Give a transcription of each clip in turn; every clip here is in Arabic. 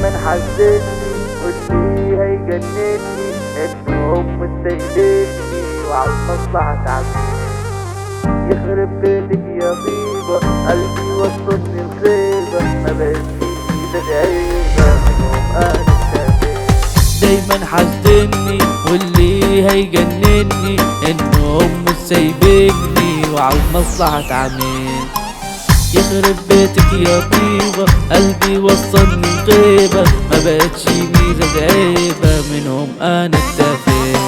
دايما حسدني واللي هيجنني انهم مستهدفني وعلى المصلحة تعبني. يخرب بيتك يا طيبة قلبي وصلني الخيبة، ما بقتش في ايدك عيبة منهم انا اكتفيت. دايما حاسدني واللي هيجنني انهم مش سايبيني وعلى المصلحة تعبان. يخرب بيتك يا طيبة قلبي وصلني الغيبة، ما بقتش ميزة عيبة منهم انا اكتفيت.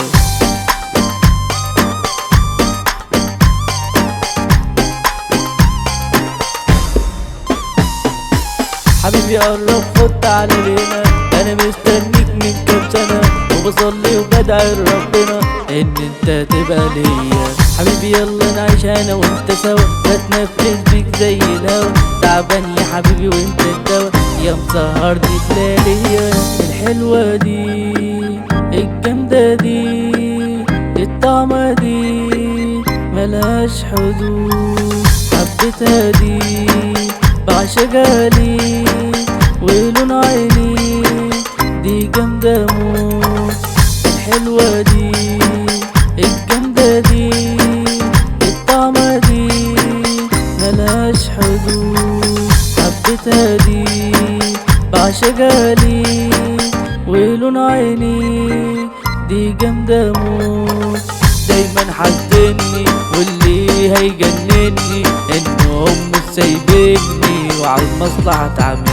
حبيبي قرب خد على لينا، انا مستنيك من كام سنة وبصلي وبدعي لربنا ان انت تبقى ليا. حبيبي يلا نعيش انا وانت سوا، بتنفس بيك زي الهوا، تعبان يا حبيبي وانت الدوا، يا مسهرني بلياليا. الحلوة دي الجامدة دي الطعمة دي ملهاش حدود، حبيتها دي بعشقها لي ولون عيني دي جامدة موت. الحلوة دي الجامدة دي الطعمة دي ملهاش حدود، حبيتها دي بعشقها لي ولون عيني دي جامدة موت. دايما حاسدني واللي هيجنني انهم مش سايبيني وعلى المصلحة تعبان.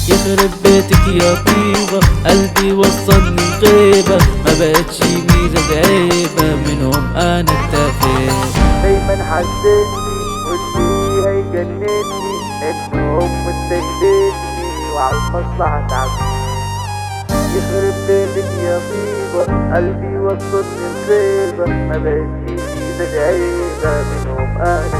يخرب بيتك يا طيبة قلبي وصلني الغيبة، ما بقتش ميزة عيبة منهم انا اكتفيت. دايما حاسدني واللي هيجنني انهم مستهدفني وعلى المصلحة تعبني. يخرب بيتك يا طيبة قلبي وصلني الغيبة، ما بقتش في ايدك عيبة منهم انا